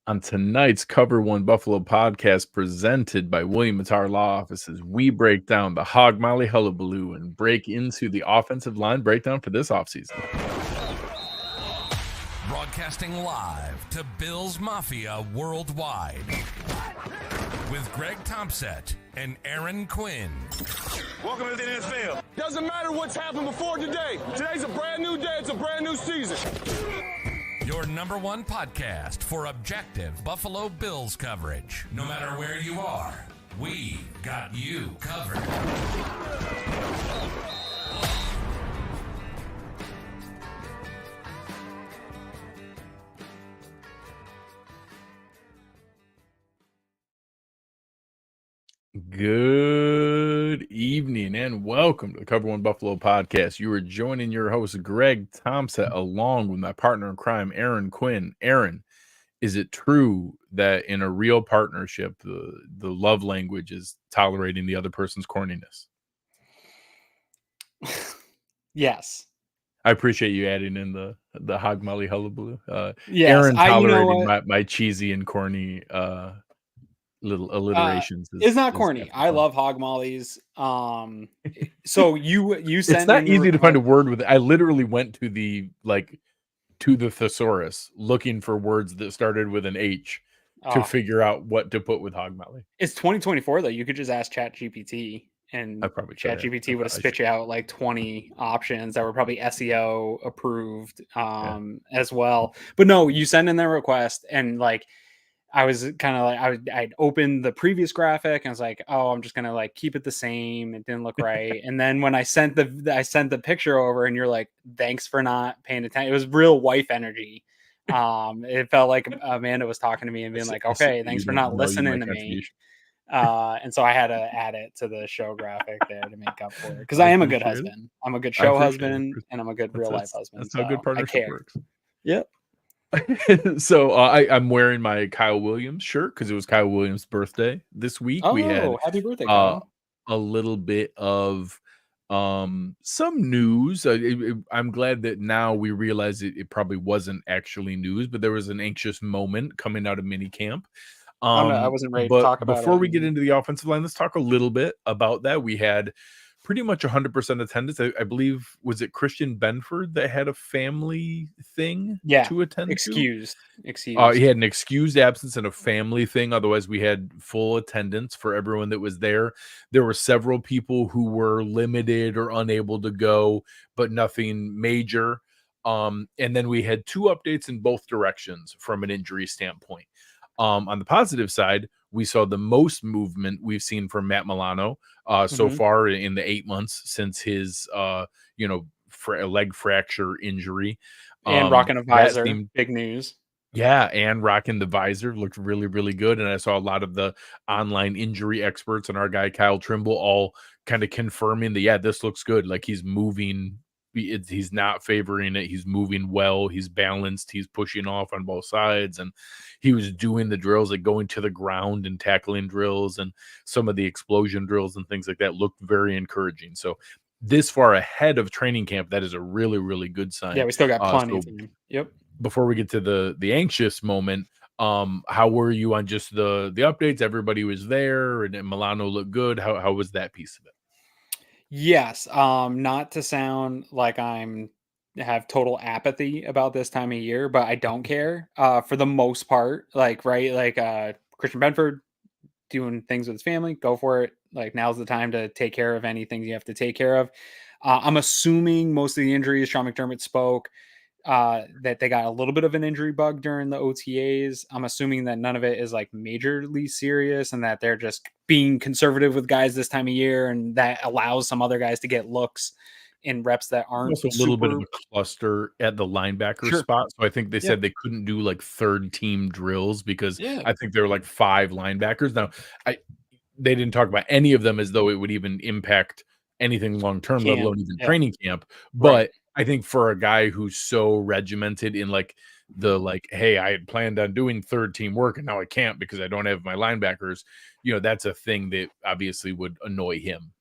On tonight's Cover One Buffalo podcast presented by William Mattar Law Offices, we break down the Hog Molly Hullabaloo and break into the offensive line breakdown for this offseason. Broadcasting live to Bills Mafia worldwide with Greg Tompsett and Aaron Quinn. Welcome to the NFL. Doesn't matter what's happened before today. Today's a brand new day. It's a brand new season. Your number one podcast for objective Buffalo Bills coverage. No matter where you are, we got you covered. Good evening and welcome to the Cover One Buffalo podcast. You are joining your host, Greg Tompsett, along with my partner in crime, Aaron Quinn. Aaron, is it true that in a real partnership, the love language is tolerating the other person's corniness? Yes. I appreciate you adding in the Hog Molly Hullabaloo. Yes, Aaron tolerating you know my cheesy and corny little alliterations. It's not corny. I love hog mollies. So you sent it's not easy to find a word with it. I literally went to the thesaurus looking for words that started with an H to figure out what to put with hog molly. It's 2024 though. You could just ask ChatGPT and ChatGPT would have spit you out like 20 options that were probably SEO approved as well. But no, you send in their request and like I was kind of like, I'd opened the previous graphic and I was like, oh, I'm just going to like keep it the same. It didn't look right. And then when I sent the picture over and you're like, thanks for not paying attention. It was real wife energy. It felt like Amanda was talking to me and being like, okay, thanks for not listening to me. And so I had to add it to the show graphic there to make up for it. Because I am a good husband. I'm a good show husband and I'm a good real life husband. That's how good partnership works. Yep. So I'm wearing my Kyle Williams shirt because it was Kyle Williams' birthday this week. Oh, we had happy birthday, Kyle. A little bit of some news. I'm glad that now we realize it probably wasn't actually news, but there was an anxious moment coming out of minicamp. I wasn't ready to talk about it. Before we get into the offensive line, let's talk a little bit about that. We had pretty much 100% attendance. I believe, was it Christian Benford that had a family thing to attend excused. He had an excused absence and a family thing. Otherwise, we had full attendance for everyone that was there. There were several people who were limited or unable to go, but nothing major. And then we had two updates in both directions from an injury standpoint. On the positive side, we saw the most movement we've seen from Matt Milano so far in the 8 months since his leg fracture injury. And rocking a visor, big news. Yeah, and rocking the visor looked really, really good. And I saw a lot of the online injury experts and our guy Kyle Trimble all kind of confirming that, this looks good. Like he's moving. He's not favoring it. He's moving well. He's balanced. He's pushing off on both sides. And he was doing the drills, like going to the ground and tackling drills and some of the explosion drills and things like that looked very encouraging. So this far ahead of training camp, that is a really, really good sign. Yeah, we still got plenty of time. Yep. Before we get to the anxious moment, how were you on just the updates? Everybody was there and Milano looked good. How was that piece of it? Yes. Not to sound like have total apathy about this time of year, but I don't care for the most part. Christian Benford doing things with his family, go for it. Like now's the time to take care of anything you have to take care of. I'm assuming most of the injuries, Sean McDermott spoke, that they got a little bit of an injury bug during the OTAs. I'm assuming that none of it is like majorly serious and that they're just being conservative with guys this time of year. And that allows some other guys to get looks in reps that aren't also a little bit of a cluster at the linebacker spot. So I think they said they couldn't do like third team drills because I think there were like 5 linebackers. Now they didn't talk about any of them as though it would even impact anything long-term, let alone even training camp. But I think for a guy who's so regimented in hey, I had planned on doing third team work and now I can't because I don't have my linebackers, that's a thing that obviously would annoy him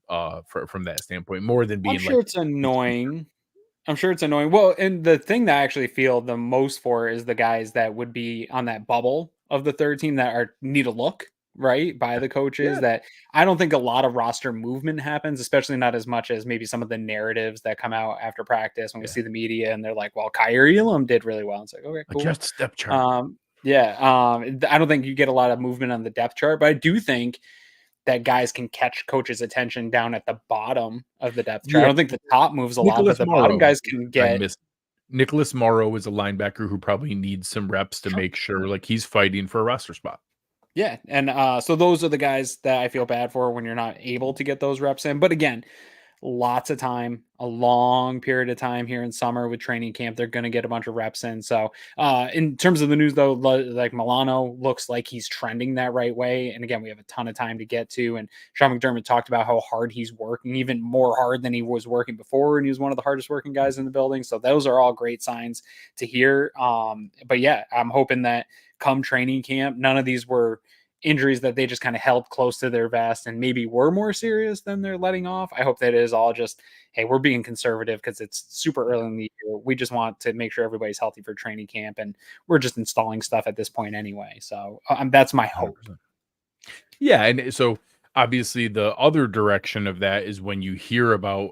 from that standpoint more than being it's annoying. I'm sure it's annoying. Well, and the thing that I actually feel the most for is the guys that would be on that bubble of the third team that need a look right by the coaches that I don't think a lot of roster movement happens, especially not as much as maybe some of the narratives that come out after practice when we see the media and they're like, well, Kyrie Elam did really well. It's like, okay, cool. Adjust step chart. I don't think you get a lot of movement on the depth chart, but I do think that guys can catch coaches' attention down at the bottom of the depth chart. I don't think the top moves a lot, but the bottom guys can get. Nicholas Morrow is a linebacker who probably needs some reps to make sure like he's fighting for a roster spot. Yeah. And so those are the guys that I feel bad for when you're not able to get those reps in. But again, lots of time, a long period of time here in summer with training camp. They're going to get a bunch of reps in. So in terms of the news, though, like Milano looks like he's trending that right way. And again, we have a ton of time to get to. And Sean McDermott talked about how hard he's working, even more hard than he was working before. And he was one of the hardest working guys in the building. So those are all great signs to hear. But yeah, I'm hoping that come training camp, none of these were injuries that they just kind of held close to their vest and maybe were more serious than they're letting off. I hope that it is all just, hey, we're being conservative because it's super early in the year. We just want to make sure everybody's healthy for training camp, and we're just installing stuff at this point anyway. So that's my hope. 100%. Yeah, and so obviously the other direction of that is when you hear about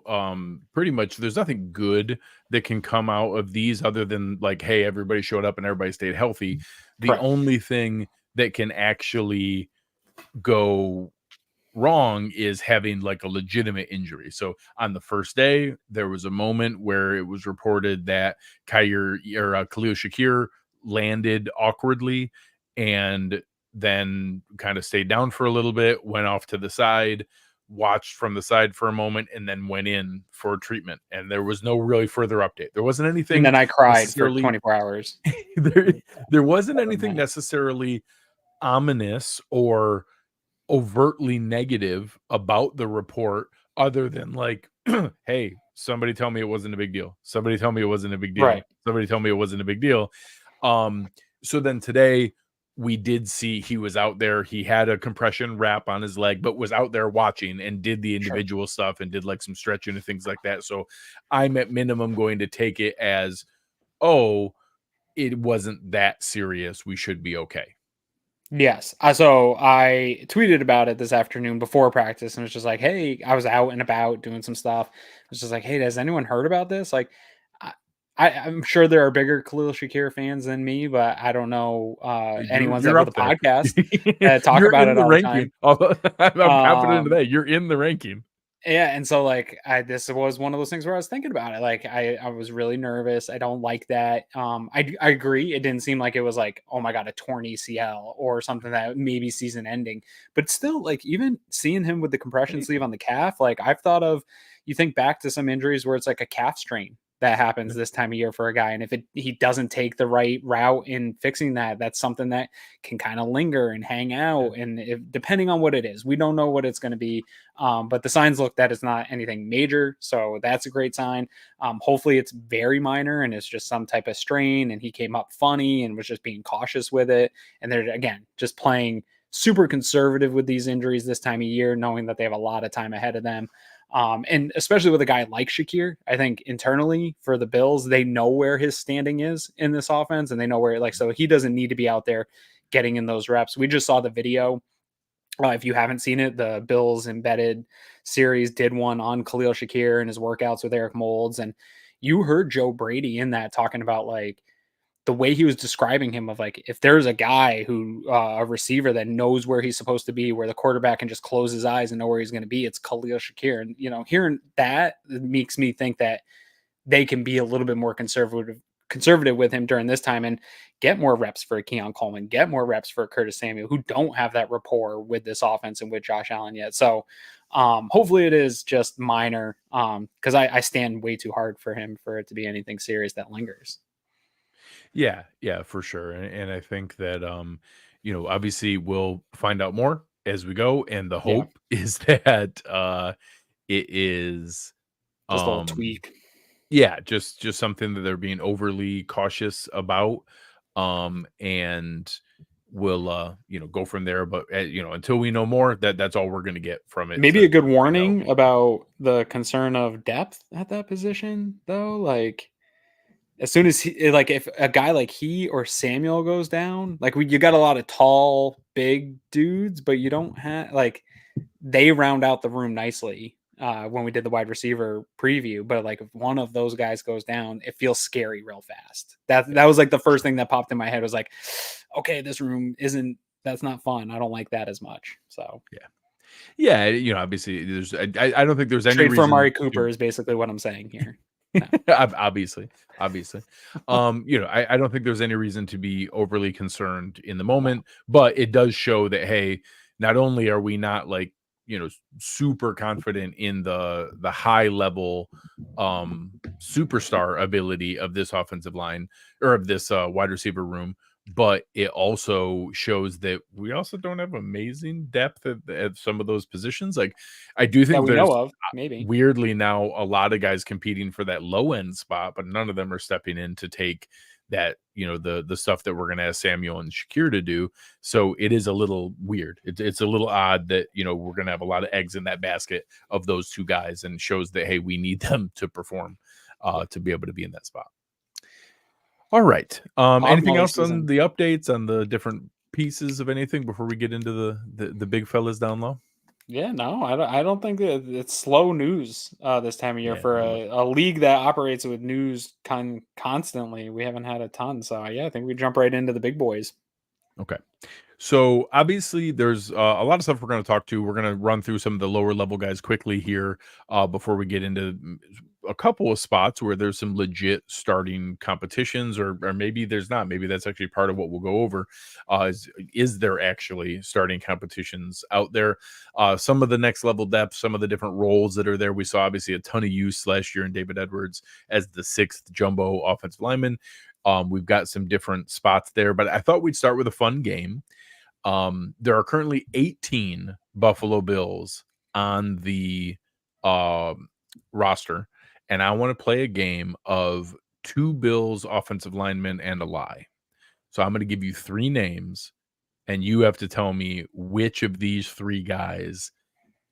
pretty much there's nothing good that can come out of these other than like, hey, everybody showed up and everybody stayed healthy. The only thing that can actually go wrong is having like a legitimate injury. So on the first day, there was a moment where it was reported that Khalil Shakir landed awkwardly and then kind of stayed down for a little bit, went off to the side, watched from the side for a moment, and then went in for treatment. And there was no really further update. There wasn't anything. And then I cried for 24 hours. there wasn't anything necessarily ominous or overtly negative about the report other than like, hey, somebody tell me it wasn't a big deal. Somebody tell me it wasn't a big deal. Right. Somebody tell me it wasn't a big deal. So then today we did see he was out there. He had a compression wrap on his leg, but was out there watching and did the individual stuff and did like some stretching and things like that. So I'm at minimum going to take it as, oh, it wasn't that serious. We should be okay. Yes. So I tweeted about it this afternoon before practice and was just like, hey, I was out and about doing some stuff. I was just like, hey, has anyone heard about this? Like, I'm sure there are bigger Khalil Shakir fans than me, but I don't know anyone's ever the podcast that talk about it all the time. I'm confident in that. You're in the ranking. Yeah, and so like this was one of those things where I was thinking about it. Like I was really nervous. I don't like that. I agree. It didn't seem like it was like, oh my god, a torn ACL or something that maybe season ending. But still, like even seeing him with the compression sleeve on the calf, like I've thought of. You think back to some injuries where it's like a calf strain that happens this time of year for a guy, and if he doesn't take the right route in fixing that, that's something that can kind of linger and hang out. And depending on what it is, we don't know what it's going to be, but the signs look that it's not anything major, so that's a great sign. Hopefully it's very minor and it's just some type of strain, and he came up funny and was just being cautious with it. And they're again just playing super conservative with these injuries this time of year, knowing that they have a lot of time ahead of them. And especially with a guy like Shakir, I think internally for the Bills, they know where his standing is in this offense, and they know where so he doesn't need to be out there getting in those reps. We just saw the video. If you haven't seen it, the Bills Embedded series did one on Khalil Shakir and his workouts with Eric Moulds. And you heard Joe Brady in that talking about like the way he was describing him of like, if there's a guy who a receiver that knows where he's supposed to be, where the quarterback can just close his eyes and know where he's going to be, it's Khalil Shakir. And, hearing that makes me think that they can be a little bit more conservative with him during this time and get more reps for Keon Coleman, get more reps for Curtis Samuel, who don't have that rapport with this offense and with Josh Allen yet. So hopefully it is just minor because I stand way too hard for him for it to be anything serious that lingers. Yeah, for sure. And I think that, obviously we'll find out more as we go. And the hope is that it is just a little tweak. Yeah, just something that they're being overly cautious about. And we'll, go from there. But, until we know more, that's all we're going to get from it. Maybe a good warning about the concern of depth at that position, though. Like, as soon as he, like, if a guy like he or Samuel goes down, like you got a lot of tall, big dudes, but you don't have like they round out the room nicely when we did the wide receiver preview. But like if one of those guys goes down, it feels scary real fast. That was like the first thing that popped in my head was like, okay, this room that's not fun. I don't like that as much. So yeah, you know, obviously there's I don't think there's any trade for reason Amari Cooper is basically what I'm saying here. No. obviously you know, I don't think there's any reason to be overly concerned in the moment, but it does show that, hey, not only are we not like, you know, super confident in the high level superstar ability of this offensive line or of this wide receiver room, but it also shows that we also don't have amazing depth at some of those positions. Like I do think we there's know of, maybe weirdly now a lot of guys competing for that low end spot, but none of them are stepping in to take that, you know, the stuff that we're going to ask Samuel and Shakir to do. So it is a little weird. It's a little odd that, you know, we're going to have a lot of eggs in that basket of those two guys, and shows that, hey, we need them to perform to be able to be in that spot. All right. Anything else on the updates on the different pieces of anything before we get into the big fellas down low? Yeah, no, I don't think that it's slow news this time of year for a league that operates with news constantly. We haven't had a ton, so yeah, I think we jump right into the big boys. Okay. So obviously there's a lot of stuff we're going to talk to. We're going to run through some of the lower level guys quickly here before we get into a couple of spots where there's some legit starting competitions, or maybe there's not. Maybe that's actually part of what we'll go over. Is there actually starting competitions out there? Some of the next level depth, some of the different roles that are there. We saw obviously a ton of use last year in David Edwards as the 6th jumbo offensive lineman. We've got some different spots there, but I thought we'd start with a fun game. There are currently 18 Buffalo Bills on the roster, and I want to play a game of 2 Bills offensive linemen and a lie. So I'm going to give you 3 names, and you have to tell me which of these 3 guys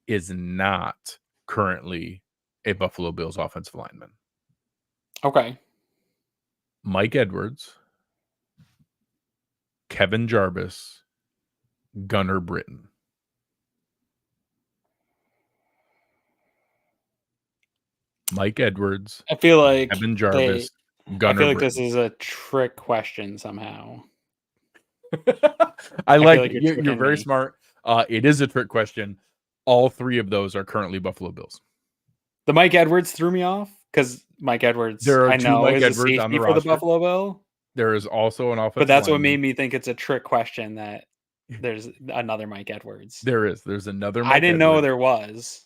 is not currently a Buffalo Bills offensive lineman. Okay. Mike Edwards, Kevin Jarvis, Gunnar Britton. Mike Edwards. I feel like Kevin Jarvis. I feel like Britton. This is a trick question somehow. I like you're very smart. It is a trick question. All 3 of those are currently Buffalo Bills. The Mike Edwards threw me off because Mike Edwards, there are I know, Mike is Edwards a safety on the for roster. The Buffalo Bill. There is also an offensive but that's lineman. What made me think it's a trick question that there's another Mike Edwards. There's another Mike I didn't Edwards. know there was.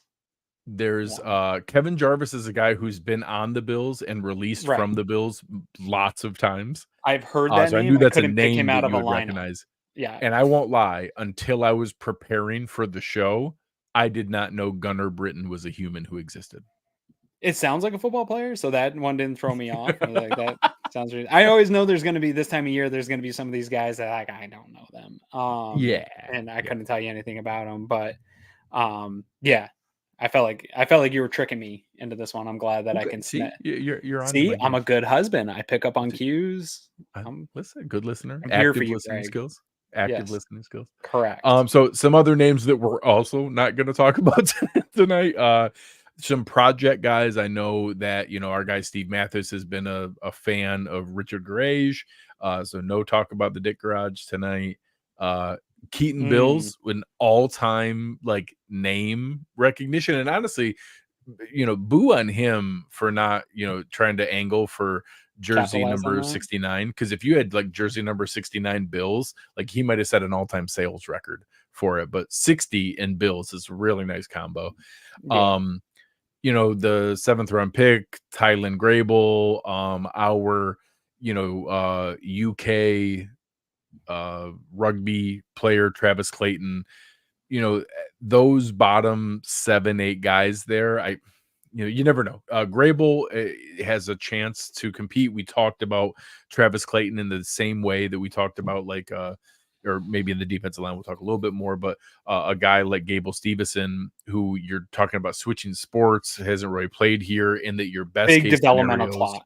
There's Kevin Jarvis is a guy who's been on the Bills and released from the Bills lots of times. I've heard that so name. I knew that's I a name pick him out that of you a would lineup. recognize. Yeah. And I won't lie, until I was preparing for the show, I did not know Gunnar Britton was a human who existed. It sounds like a football player, so that one didn't throw me off. Like that sounds really, I always know there's going to be this time of year. There's going to be some of these guys that like I don't know them. And I couldn't tell you anything about them, but yeah, I felt like you were tricking me into this one. I'm glad that I can see. You're on. See, I'm a good husband. I pick up on cues. Listen, good listener. I'm active for you, listening Greg. skills. Active listening skills. Correct. So some other names that we're also not going to talk about tonight. Some project guys. I know that, you know, our guy Steve Mathis has been a fan of Richard Gouraige. So no talk about the Dick Gouraige tonight. Keaton Bills with an all-time like name recognition, and honestly, you know, boo on him for not, you know, trying to angle for jersey number 69, because if you had like jersey number 69 Bills, like he might have set an all-time sales record for it, but 60 in Bills is a really nice combo. You know, the 7th round pick Tylan Grable, our, you know, UK rugby player Travis Clayton, you know, those bottom 7-8 guys there, you know, you never know. Grable has a chance to compete. We talked about Travis Clayton in the same way that we talked about like or maybe in the defensive line we'll talk a little bit more, but a guy like Gable Steveson, who you're talking about switching sports, hasn't really played here, in that your best big case developmental scenarios, clock.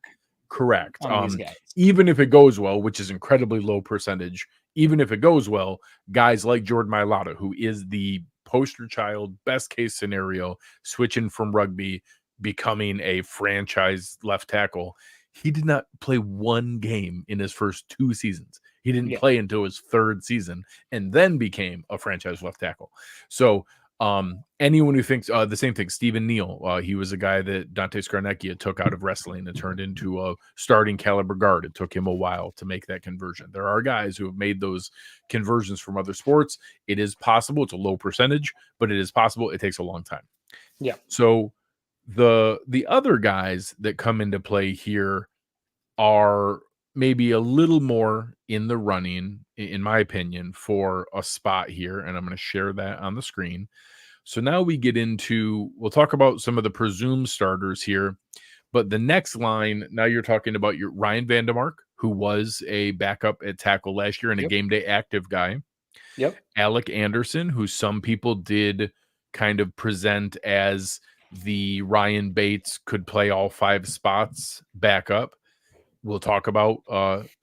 Correct. On these guys. Even if it goes well, which is incredibly low percentage, even if it goes well, guys like Jordan Mailata, who is the poster child, best case scenario, switching from rugby, becoming a franchise left tackle, he did not play one game in his first 2 seasons. He didn't play until his 3rd season and then became a franchise left tackle. So anyone who thinks the same thing, Stephen Neal, he was a guy that Dante Scarnecchia took out of wrestling and turned into a starting caliber guard. It took him a while to make that conversion. There are guys who have made those conversions from other sports. It is possible. It's a low percentage, but it is possible. It takes a long time. Yeah. So the other guys that come into play here are maybe a little more in the running, in my opinion, for a spot here. And I'm going to share that on the screen. So now we get into, we'll talk about some of the presumed starters here. But the next line, now you're talking about your Ryan Van Demark, who was a backup at tackle last year and a game day active guy. Yep. Alec Anderson, who some people did kind of present as the Ryan Bates could play all 5 spots backup. We'll talk about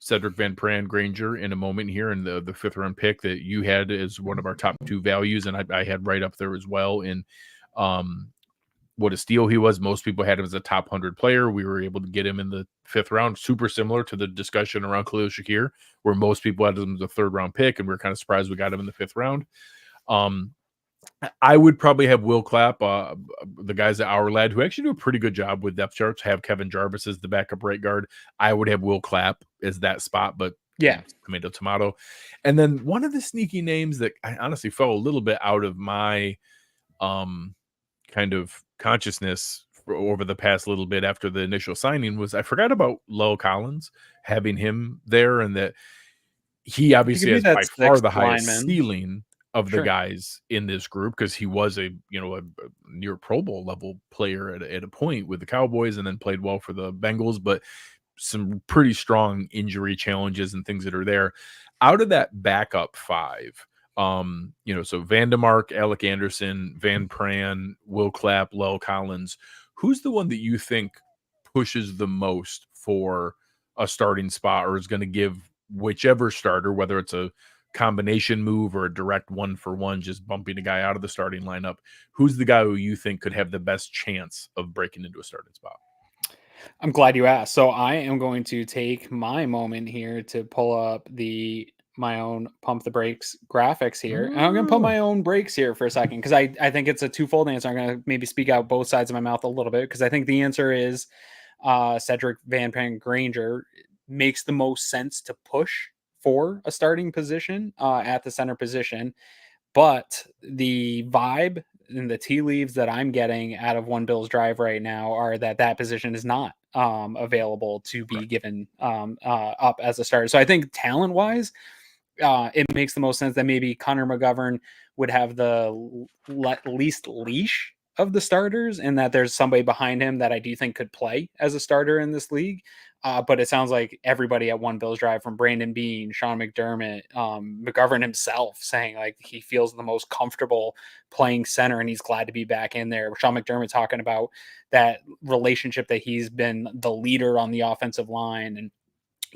Sedrick Van Pran-Granger in a moment here, and the 5th round pick that you had as one of our top 2 values, and I had right up there as well in what a steal he was. Most people had him as a top 100 player. We were able to get him in the 5th round, super similar to the discussion around Khalil Shakir, where most people had him as a 3rd round pick, and we were kind of surprised we got him in the 5th round. I would probably have Will Clapp, the guys at Our Lad, who actually do a pretty good job with depth charts, have Kevin Jarvis as the backup right guard. I would have Will Clapp as that spot, but tomato. And then one of the sneaky names that I honestly fell a little bit out of my kind of consciousness over the past little bit after the initial signing was I forgot about Lowell Collins, having him there, and that he obviously has by far the highest ceiling of the guys in this group, because he was a near Pro Bowl level player at a point with the Cowboys, and then played well for the Bengals, but some pretty strong injury challenges and things that are there. Out of that backup 5, so Van Demark, Alec Anderson, Van Pran, Will Clapp, Lowell Collins, who's the one that you think pushes the most for a starting spot, or is going to give whichever starter, whether it's a combination move or a direct 1-for-1, just bumping a guy out of the starting lineup, who's the guy who you think could have the best chance of breaking into a starting spot? I'm glad you asked. So I am going to take my moment here to pull up my own pump the brakes graphics here. And I'm going to put my own brakes here for a second, because I think it's a twofold answer. I'm going to maybe speak out both sides of my mouth a little bit, because I think the answer is Sedrick Van Pran-Granger makes the most sense to push for a starting position at the center position. But the vibe and the tea leaves that I'm getting out of One Bills Drive right now are that position is not available to be given up as a starter. So I think talent wise, it makes the most sense that maybe Connor McGovern would have the least leash of the starters, and that there's somebody behind him that I do think could play as a starter in this league. But it sounds like everybody at One Bills Drive, from Brandon Beane, Sean McDermott, McGovern himself, saying like he feels the most comfortable playing center and he's glad to be back in there. Sean McDermott talking about that relationship, that he's been the leader on the offensive line. And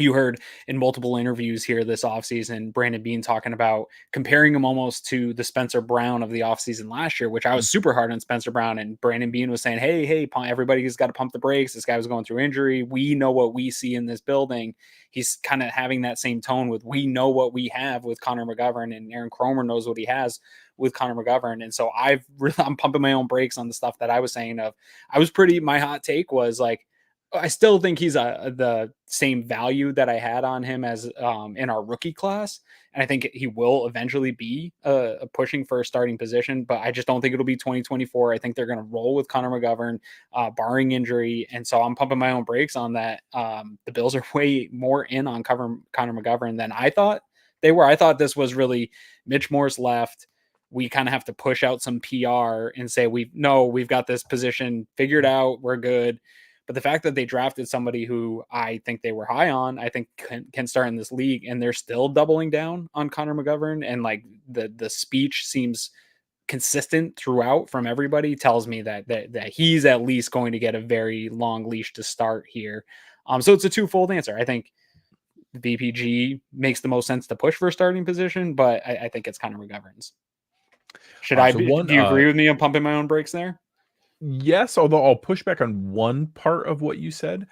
you heard in multiple interviews here this offseason, Brandon Beane talking about comparing him almost to the Spencer Brown of the offseason last year, which I was super hard on Spencer Brown. And Brandon Beane was saying, hey, everybody's got to pump the brakes. This guy was going through injury. We know what we see in this building. He's kind of having that same tone with, we know what we have with Connor McGovern, and Aaron Cromer knows what he has with Connor McGovern. And so I'm pumping my own brakes on the stuff that I was saying my hot take was like, I still think he's the same value that I had on him as in our rookie class. And I think he will eventually be pushing for a starting position, but I just don't think it'll be 2024. I think they're going to roll with Connor McGovern, barring injury. And so I'm pumping my own brakes on that. The Bills are way more in on Connor McGovern than I thought they were. I thought this was really Mitch Morse left. We kind of have to push out some PR and say, we've got this position figured out. We're good. But the fact that they drafted somebody who I think they were high on, I think can start in this league, and they're still doubling down on Connor McGovern, and like the speech seems consistent throughout from everybody, tells me that he's at least going to get a very long leash to start here. So it's a twofold answer. I think VPG makes the most sense to push for a starting position, but I think it's Connor McGovern's. Do you agree with me on pumping my own brakes there? Yes, although I'll push back on one part of what you said.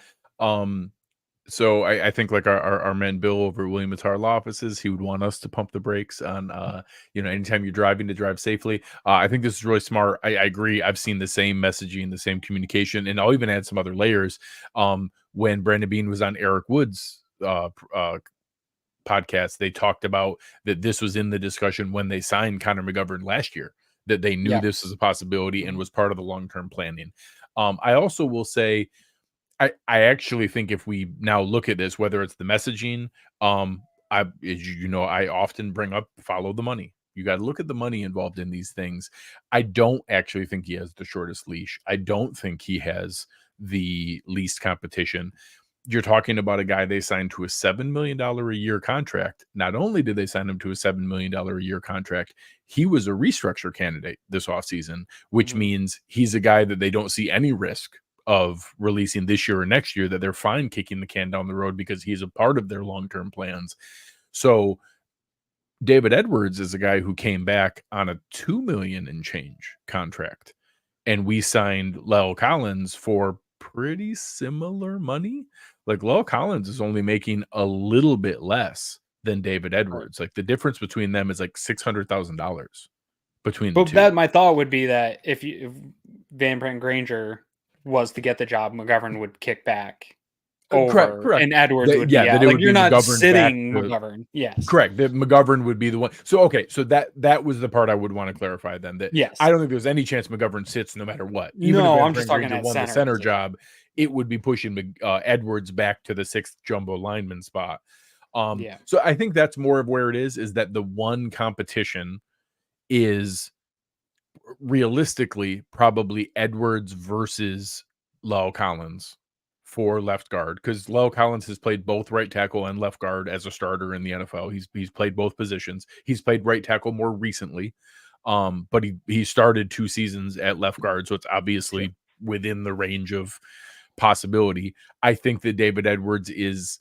So I think like our man Bill over at William Attar Law Offices, he would want us to pump the brakes on anytime you're driving to drive safely. I think this is really smart. I agree. I've seen the same messaging, the same communication, and I'll even add some other layers. When Brandon Beane was on Eric Wood's podcast, they talked about that this was in the discussion when they signed Connor McGovern last year, that they knew this was a possibility and was part of the long-term planning. I also will say, I actually think if we now look at this, whether it's the messaging, as you know, I often bring up follow the money. You got to look at the money involved in these things. I don't actually think he has the shortest leash. I don't think he has the least competition. You're talking about a guy they signed to a $7 million a year contract. Not only did they sign him to a $7 million a year contract, he was a restructure candidate this offseason, which means he's a guy that they don't see any risk of releasing this year or next year, that they're fine kicking the can down the road because he's a part of their long-term plans. So David Edwards is a guy who came back on a $2 million and change contract, and we signed Lyle Collins for pretty similar money. Like Lyle Collins is only making a little bit less than David Edwards. Like the difference between them is like $600,000 between the two. But my thought would be that if Van Pran-Granger was to get the job, McGovern would kick back over, correct. And Edwards would be out. Like you're not McGovern sitting McGovern. Yes, correct. That McGovern would be the one. So okay, so that was the part I would want to clarify then. That yes, I don't think there's any chance McGovern sits no matter what. Even if I'm just talking won the center job, it would be pushing Edwards back to the 6th jumbo lineman spot. So I think that's more of where it is that the one competition is realistically probably Edwards versus Lyle Collins for left guard, because Lyle Collins has played both right tackle and left guard as a starter in the NFL. He's played both positions. He's played right tackle more recently, but he started 2 seasons at left guard, so it's obviously within the range of possibility. I think that David Edwards is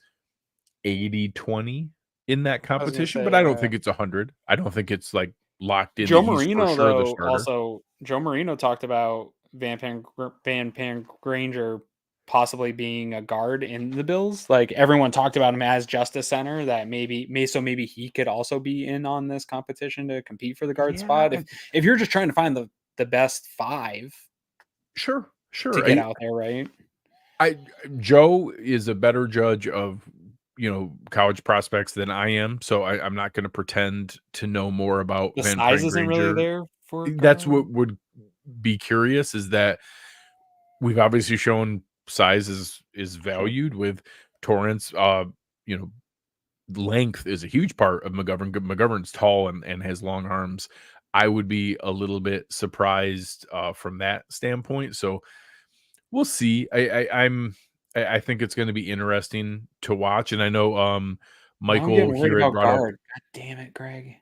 80-20 in that competition, but I don't think it's 100. I don't think it's like locked in. Joe Marino, though, also Joe Marino talked about Van Pran-Granger possibly being a guard in the Bills. Like everyone talked about him as just a center, that maybe he could also be in on this competition to compete for the guard spot. If you're just trying to find the best 5, sure, to get out there, right? Joe is a better judge of college prospects than I am, so I'm not going to pretend to know more about the Van size Pran-Granger. Isn't really there for that's what would be curious, is that we've obviously shown size is valued with Torrence. Length is a huge part of McGovern. McGovern's tall and has long arms. I would be a little bit surprised from that standpoint. So we'll see. I think it's going to be interesting to watch. And I know Michael here at God damn it, Greg.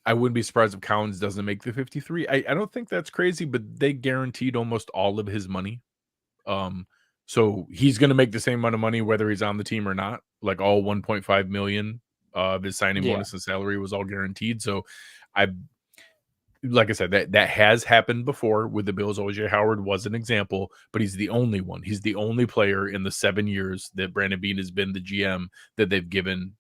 I wouldn't be surprised if Collins doesn't make the 53. I don't think that's crazy, but they guaranteed almost all of his money. So he's going to make the same amount of money whether he's on the team or not. Like all 1.5 million of his signing bonus and salary was all guaranteed. So like I said, that has happened before with the Bills. OJ Howard was an example, but he's the only one. He's the only player in the 7 years that Brandon Beane has been the GM that they've given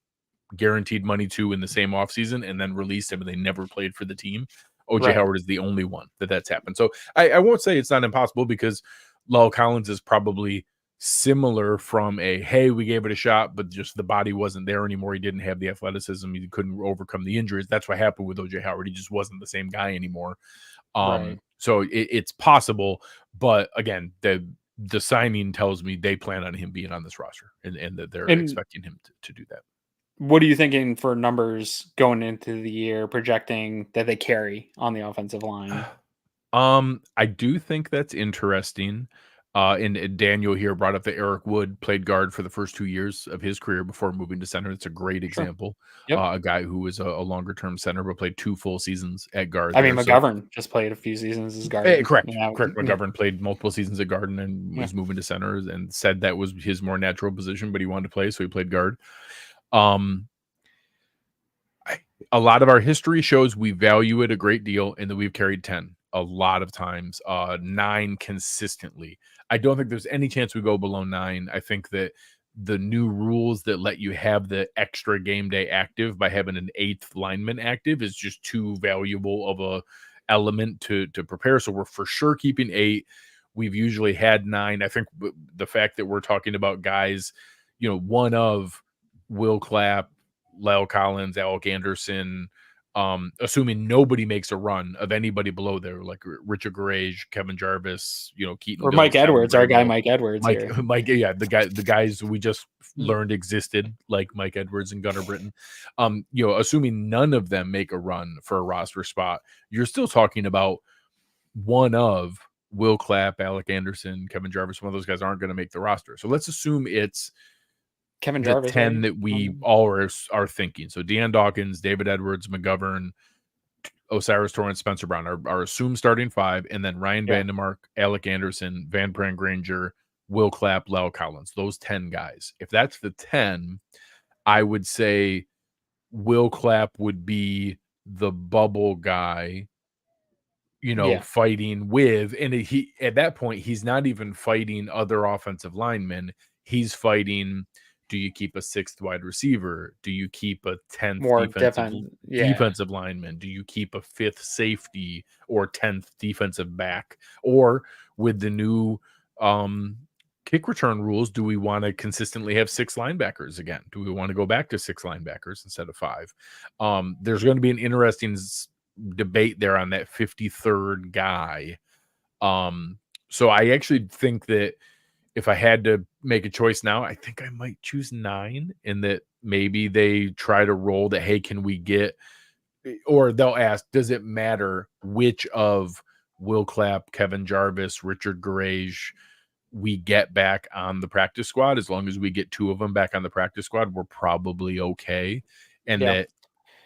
guaranteed money to in the same offseason and then released him, and they never played for the team. OJ Howard is the only one that's happened. So I won't say it's not impossible, because Lyle Collins is probably similar from hey, we gave it a shot, but just the body wasn't there anymore. He didn't have the athleticism. He couldn't overcome the injuries. That's what happened with OJ Howard. He just wasn't the same guy anymore. So it's possible, but again, the signing tells me they plan on him being on this roster and that they're expecting him to do that. What are you thinking for numbers going into the year, projecting that they carry on the offensive line? I do think that's interesting. And Daniel here brought up that Eric Wood played guard for the first 2 years of his career before moving to center. It's a great example. Yep. A guy who was a longer term center, but played 2 full seasons at guard. I mean, McGovern just played a few seasons as guard. Correct. McGovern played multiple seasons at guard and was moving to center and said that was his more natural position, but he wanted to play, so he played guard. A lot of our history shows we value it a great deal and that we've carried 10 a lot of times, 9 consistently. I don't think there's any chance we go below 9. I think that the new rules that let you have the extra game day active by having an 8th lineman active is just too valuable of a element to prepare. So we're for sure keeping 8. We've usually had 9. I think the fact that we're talking about guys, one of Will Clapp, Lyle Collins, Alec Anderson, assuming nobody makes a run of anybody below there, like Richard Gouraige, Kevin Jarvis, Keaton or Bills, Mike Edwards, our guy Mike Edwards. Mike, yeah, the guys we just learned existed, like Mike Edwards and Gunnar Britton. Assuming none of them make a run for a roster spot, you're still talking about one of Will Clapp, Alec Anderson, Kevin Jarvis. One of those guys aren't going to make the roster. So let's assume it's Kevin Jarvis, 10 right? That we all are thinking. So Dion Dawkins, David Edwards, McGovern, Osiris Torrence, Spencer Brown are assumed starting 5, and then Ryan Vandemark, Alec Anderson, Van Pran-Granger, Will Clapp, Lyle Collins. Those 10 guys. If that's the 10, I would say Will Clapp would be the bubble guy, fighting with, and he at that point he's not even fighting other offensive linemen. He's fighting. Do you keep a 6th wide receiver? Do you keep a 10th defensive lineman? Do you keep a 5th safety or 10th defensive back? Or with the new kick return rules, do we want to consistently have 6 linebackers again? Do we want to go back to 6 linebackers instead of 5? There's going to be an interesting debate there on that 53rd guy. So I actually think that if I had to make a choice now, I think I might choose 9, in that maybe they try to roll that, hey, can we get, or they'll ask, does it matter which of Will Clapp, Kevin Jarvis, Richard Gouraige we get back on the practice squad? As long as we get 2 of them back on the practice squad, we're probably okay. And that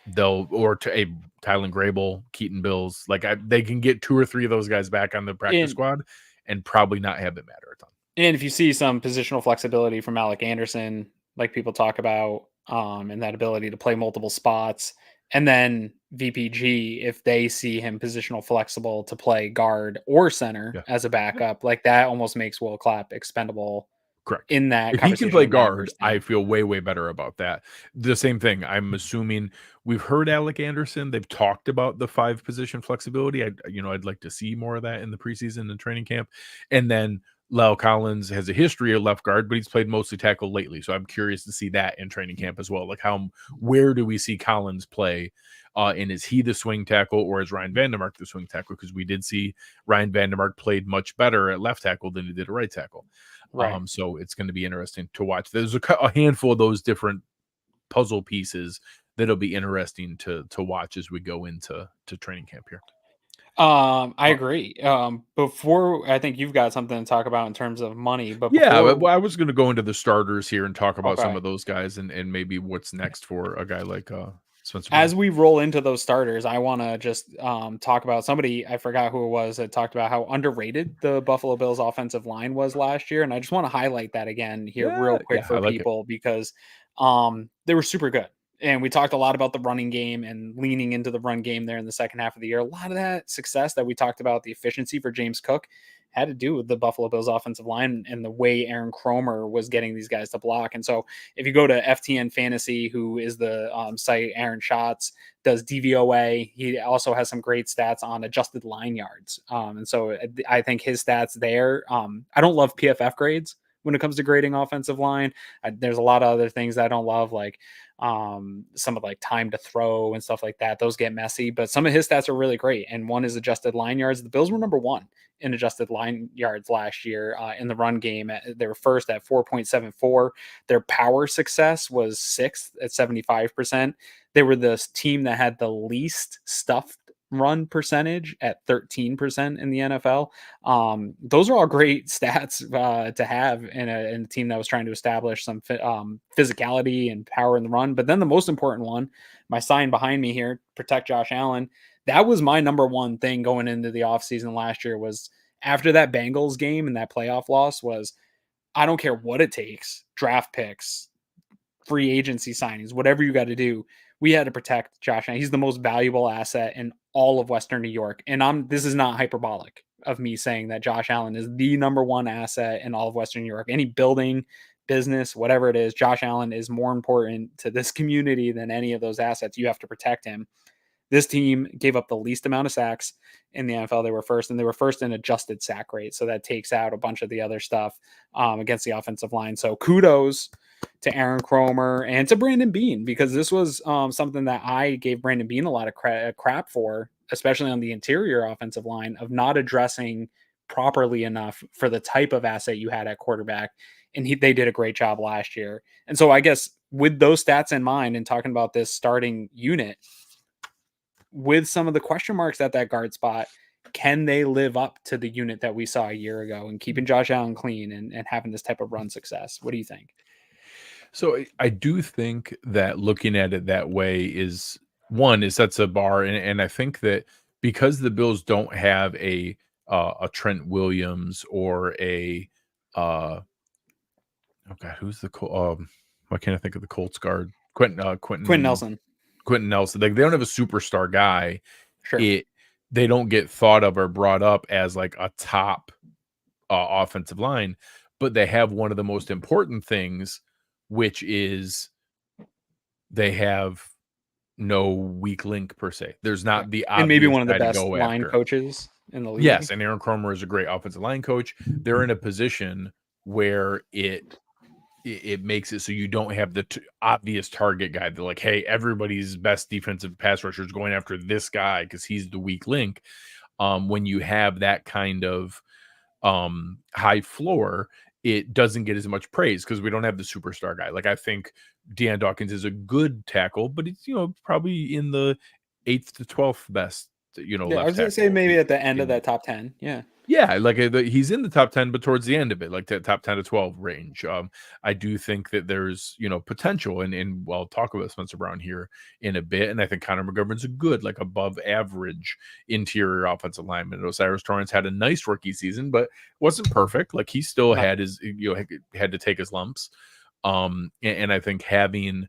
they'll, or to a Tylan Grable, Keaton Bills, they can get 2 or 3 of those guys back on the practice squad and probably not have it matter a ton. And if you see some positional flexibility from Alec Anderson, like people talk about, and that ability to play multiple spots, and then VPG, if they see him positional flexible to play guard or center as a backup, like that almost makes Will Clapp expendable. Correct. In that, if he can play guard, I feel way better about that. The same thing. I'm assuming we've heard Alec Anderson. They've talked about the 5 position flexibility. I'd like to see more of that in the preseason and training camp. And then Lyle Collins has a history of left guard, but he's played mostly tackle lately. So I'm curious to see that in training camp as well. Like where do we see Collins play? And is he the swing tackle, or is Ryan Vandemark the swing tackle? Because we did see Ryan Vandemark played much better at left tackle than he did at right tackle. Right. So it's going to be interesting to watch. There's a handful of those different puzzle pieces that'll be interesting to watch as we go into training camp here. I agree. Before, I think you've got something to talk about in terms of money, but I was going to go into the starters here and talk about some of those guys and maybe what's next for a guy like Spencer. As we roll into those starters, I want to just talk about somebody, I forgot who it was, that talked about how underrated the Buffalo Bills offensive line was last year. And I just want to highlight that again here real quick for people because they were super good. And we talked a lot about the running game and leaning into the run game there in the second half of the year. A lot of that success that we talked about, the efficiency for James Cook, had to do with the Buffalo Bills offensive line and the way Aaron Cromer was getting these guys to block. And so if you go to FTN Fantasy, who is the site Aaron Schatz does DVOA, he also has some great stats on adjusted line yards. And so I think his stats there, I don't love PFF grades when it comes to grading offensive line. There's a lot of other things that I don't love, like some of like time to throw and stuff like that. Those get messy, but some of his stats are really great. And one is adjusted line yards. The Bills were number 1 in adjusted line yards last year in the run game. They were first at 4.74. Their power success was 6th at 75%. They were the team that had the least stuffed run percentage at 13% in the NFL. Those are all great stats to have in a team that was trying to establish some physicality and power in the run. But then the most important one, my sign behind me here, protect Josh Allen. That was my number one thing going into the offseason last year, was after that Bengals game and that playoff loss, was I don't care what it takes, draft picks, free agency signings, whatever you got to do. We had to protect Josh Allen. He's the most valuable asset in all of Western New York. And this is not hyperbolic of me saying that Josh Allen is the number one asset in all of Western New York. Any building, business, whatever it is, Josh Allen is more important to this community than any of those assets. You have to protect him. This team gave up the least amount of sacks in the NFL. They were first in adjusted sack rate. So that takes out a bunch of the other stuff against the offensive line. So kudos to Aaron Cromer and to Brandon Beane, because this was something that I gave Brandon Beane a lot of crap for, especially on the interior offensive line, of not addressing properly enough for the type of asset you had at quarterback. And they did a great job last year. And so I guess with those stats in mind and talking about this starting unit, with some of the question marks at that guard spot, can they live up to the unit that we saw a year ago and keeping Josh Allen clean and having this type of run success? What do you think? So I do think that looking at it that way is one, it sets a bar. And I think that because the Bills don't have a Trent Williams or why can't I think of the Colts guard? Quentin Nelson. Quentin Nelson. Like, they don't have a superstar guy. Sure. They don't get thought of or brought up as like a top offensive line, but they have one of the most important things, which is they have no weak link per se. There's not the obvious, and maybe one of the guy to best go line after. coaches in the league. Yes, and Aaron Cromer is a great offensive line coach. They're in a position where it makes it so you don't have the obvious target guy. They're like, hey, everybody's best defensive pass rusher is going after this guy because he's the weak link. When you have that kind of high floor, it doesn't get as much praise because we don't have the superstar guy. Like, I think Dion Dawkins is a good tackle, but it's, probably in the 8th to 12th best, I was going to say maybe at the end of that top 10. Yeah, like he's in the top 10, but towards the end of it, like that top 10 to 12 range. I do think that there's, potential, and I'll talk about Spencer Brown here in a bit. And I think Connor McGovern's a good, like above average interior offensive lineman. O'Cyrus Torrence had a nice rookie season, but wasn't perfect. Like, he still had his, had to take his lumps. And I think having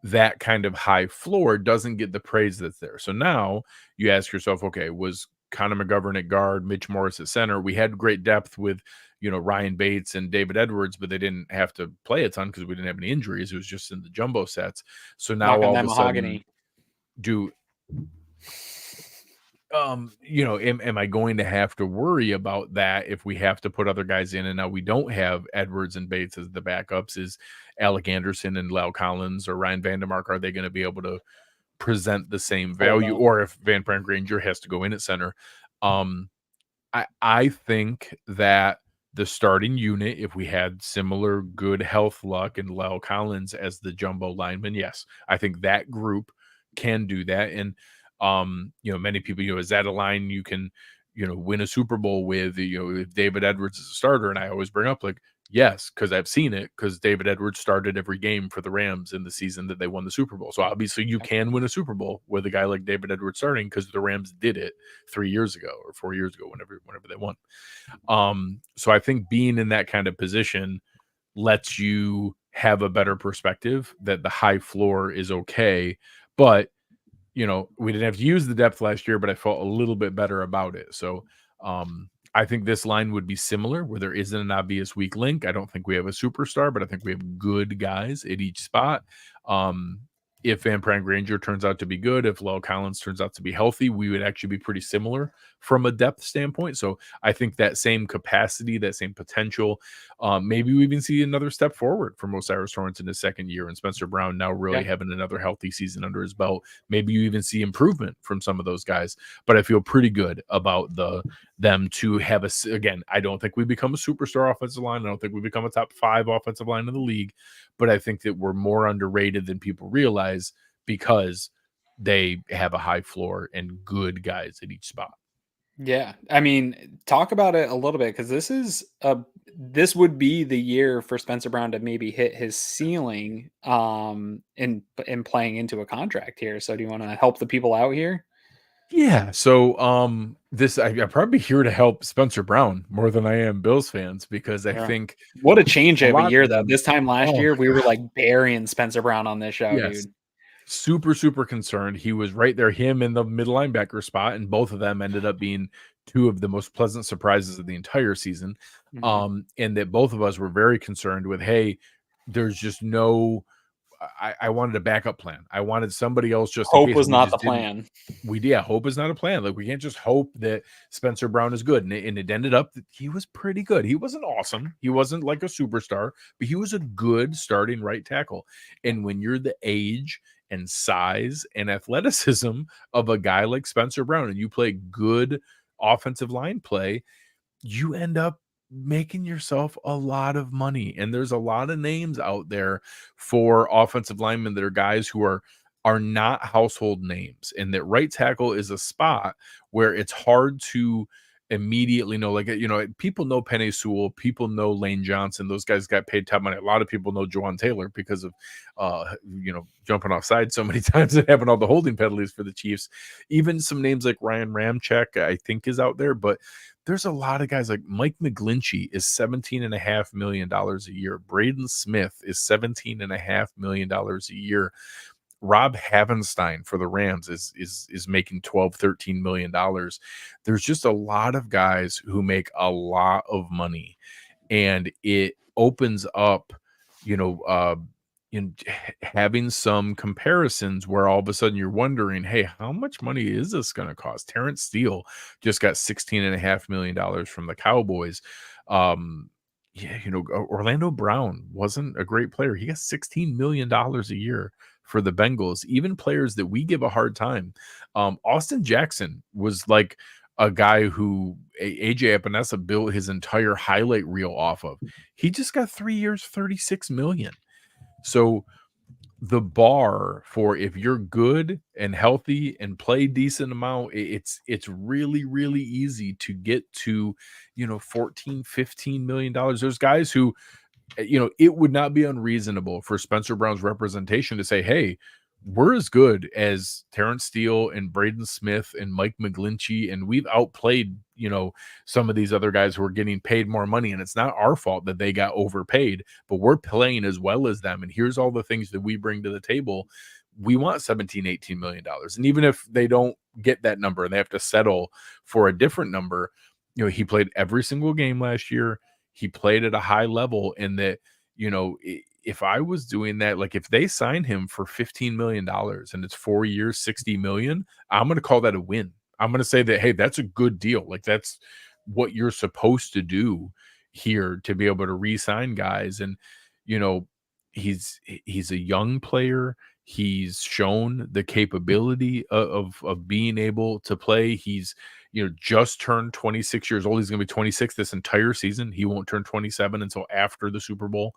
that kind of high floor doesn't get the praise that's there. So now you ask yourself, okay, was Connor McGovern at guard, Mitch Morris at center? We had great depth with, Ryan Bates and David Edwards, but they didn't have to play a ton because we didn't have any injuries. It was just in the jumbo sets. So now all of a sudden, am I going to have to worry about that if we have to put other guys in? And now we don't have Edwards and Bates as the backups. Is Alec Anderson and Lyle Collins or Ryan Vandermark, are they going to be able to present the same value? Or if Van Pran-Granger has to go in at center, I think that the starting unit, if we had similar good health luck and Lyle Collins as the jumbo lineman, yes, I think that group can do that. And many people, is that a line you can, win a Super Bowl with, if David Edwards is a starter? And I always bring up, like, yes, because I've seen it, because David Edwards started every game for the Rams in the season that they won the Super Bowl. So obviously you can win a Super Bowl with a guy like David Edwards starting, because the Rams did it 3 years ago or 4 years ago, whenever they won. So I think being in that kind of position lets you have a better perspective that the high floor is okay. But we didn't have to use the depth last year, but I felt a little bit better about it. So I think this line would be similar, where there isn't an obvious weak link. I don't think we have a superstar, but I think we have good guys at each spot. If Van Pran-Granger turns out to be good, if Lyle Collins turns out to be healthy, we would actually be pretty similar from a depth standpoint. So I think that same capacity, that same potential, maybe we even see another step forward from O'Cyrus Torrence in his second year, and Spencer Brown now really having another healthy season under his belt. Maybe you even see improvement from some of those guys, but I feel pretty good about them to have again, I don't think we become a superstar offensive line. I don't think we become a top 5 offensive line in the league, but I think that we're more underrated than people realize, because they have a high floor and good guys at each spot. Yeah. I mean, talk about it a little bit, because this would be the year for Spencer Brown to maybe hit his ceiling in playing into a contract here. So do you want to help the people out here? Yeah. So I'm probably here to help Spencer Brown more than I am Bills fans, because I think what a change of a year though. This time last year we were like burying Spencer Brown on this show, dude. Super, super concerned. He was right there, him in the middle linebacker spot, and both of them ended up being two of the most pleasant surprises of the entire season. And that both of us were very concerned with, hey, there's just no I wanted a backup plan. I wanted somebody else just hope was not the plan. Hope is not a plan. Like, we can't just hope that Spencer Brown is good. And it ended up that he was pretty good. He wasn't awesome. He wasn't like a superstar, but he was a good starting right tackle. And when you're the age and size and athleticism of a guy like Spencer Brown, and you play good offensive line play, you end up making yourself a lot of money. And there's a lot of names out there for offensive linemen that are guys who are not household names, and that right tackle is a spot where it's hard to immediately know. Like, people know Penei Sewell, people know Lane Johnson. Those guys got paid top money. A lot of people know Juwan Taylor because of jumping offside so many times and having all the holding penalties for the Chiefs. Even some names like Ryan Ramczyk, I think, is out there, but there's a lot of guys like Mike McGlinchey is $17.5 million a year. Braden Smith is $17.5 million a year. Rob Havenstein for the Rams is making $12-13 million. There's just a lot of guys who make a lot of money, and it opens up, in having some comparisons where all of a sudden you're wondering, hey, how much money is this going to cost? Terrence Steele just got $16.5 million from the Cowboys. Orlando Brown wasn't a great player. He got $16 million a year for the Bengals. Even players that we give a hard time. Austin Jackson was like a guy who AJ Epinesa built his entire highlight reel off of. He just got 3 years, $36 million. So the bar for, if you're good and healthy and play decent amount, it's really, really easy to get to, $14-15 million. There's guys who, it would not be unreasonable for Spencer Brown's representation to say, hey, we're as good as Terrence Steele and Braden Smith and Mike McGlinchey, and we've outplayed, some of these other guys who are getting paid more money, and it's not our fault that they got overpaid, but we're playing as well as them, and here's all the things that we bring to the table. We want $17-18 million. And even if they don't get that number and they have to settle for a different number, he played every single game last year. He played at a high level, and that, if I was doing that, like if they sign him for $15 million and it's 4 years, $60 million, I'm going to call that a win. I'm going to say that, hey, that's a good deal. Like, that's what you're supposed to do here to be able to re-sign guys. And, he's a young player. He's shown the capability of being able to play. He's, just turned 26 years old. He's going to be 26 this entire season. He won't turn 27 until after the Super Bowl,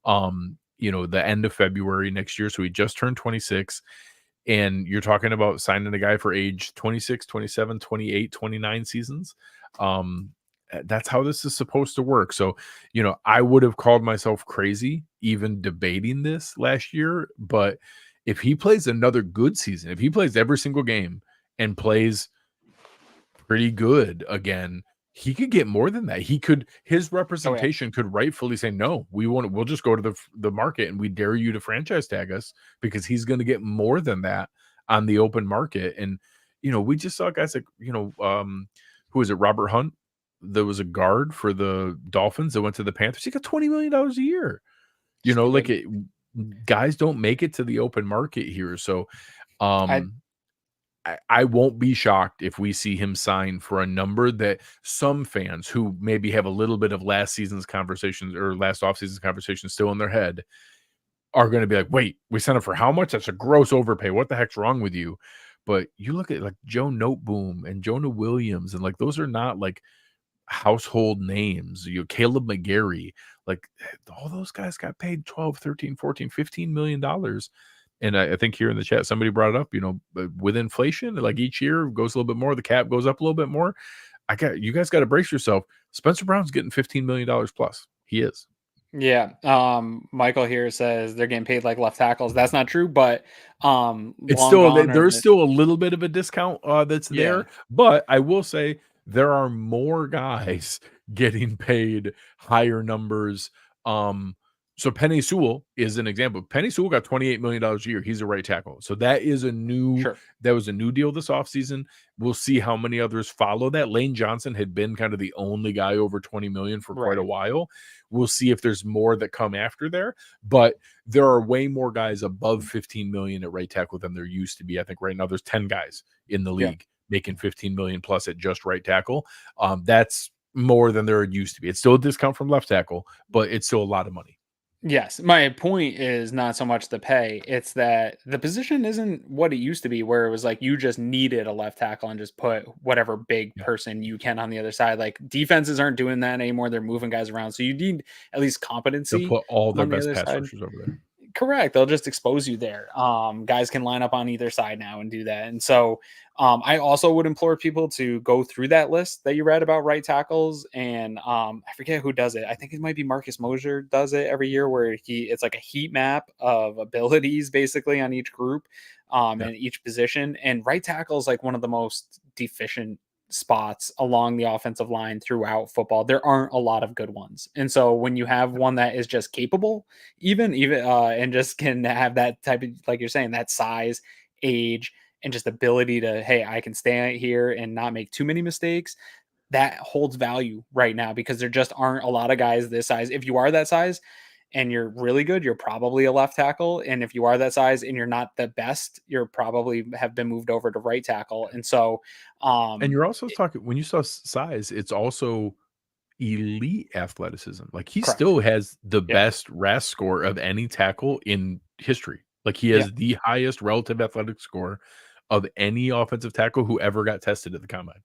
the end of February next year. So he just turned 26. And you're talking about signing a guy for age 26, 27, 28, 29 seasons. That's how this is supposed to work. So, I would have called myself crazy even debating this last year. But if he plays another good season, if he plays every single game and plays pretty good again, he could get more than that. His representation could rightfully say, no, we'll just go to the market and we dare you to franchise tag us, because he's going to get more than that on the open market. And, we just saw guys like, who is it? Robert Hunt. There was a guard for the Dolphins that went to the Panthers. He got $20 million a year. Guys don't make it to the open market here. So, I won't be shocked if we see him sign for a number that some fans who maybe have a little bit of last season's conversations or last offseason's conversations still in their head are going to be like, wait, we sent him for how much? That's a gross overpay. What the heck's wrong with you? But you look at like Joe Noteboom and Jonah Williams, and like those are not like household names. Caleb McGarry, like all those guys got paid $12, $13, $14, $15 million. And I think here in the chat, somebody brought it up, with inflation, like each year goes a little bit more, the cap goes up a little bit more. You guys got to brace yourself. Spencer Brown's getting $15 million plus. He is. Yeah. Michael here says they're getting paid like left tackles. That's not true, but it's still there's still a little bit of a discount that's there. But I will say there are more guys getting paid higher numbers. So Penei Sewell is an example. Penei Sewell got $28 million a year. He's a right tackle. So that is that was a new deal this offseason. We'll see how many others follow that. Lane Johnson had been kind of the only guy over 20 million for quite a while. We'll see if there's more that come after there, but there are way more guys above 15 million at right tackle than there used to be. I think right now there's 10 guys in the league making 15 million plus at just right tackle. That's more than there used to be. It's still a discount from left tackle, but it's still a lot of money. Yes. My point is not so much the pay. It's that the position isn't what it used to be, where it was like you just needed a left tackle and just put whatever big person you can on the other side. Like defenses aren't doing that anymore. They're moving guys around. So you need at least competency. They'll put all their best pass rushers over there. Correct. They'll just expose you there. Guys can line up on either side now and do that. And so I also would implore people to go through that list that you read about right tackles. And I forget who does it. I think it might be Marcus Mosher does it every year, where it's like a heat map of abilities basically on each group and each position. And right tackle is like one of the most deficient spots along the offensive line throughout football. There aren't a lot of good ones. And so when you have one that is just capable, even and just can have that type of, like you're saying, that size, age, and just ability to, hey, I can stay here and not make too many mistakes, that holds value right now, because there just aren't a lot of guys this size. If you are that size and you're really good, you're probably a left tackle. And if you are that size and you're not the best, you're probably have been moved over to right tackle. And so, and you're also talking, when you saw size, it's also elite athleticism. Like he still has the best RAS score of any tackle in history. Like he has the highest relative athletic score of any offensive tackle who ever got tested at the combine.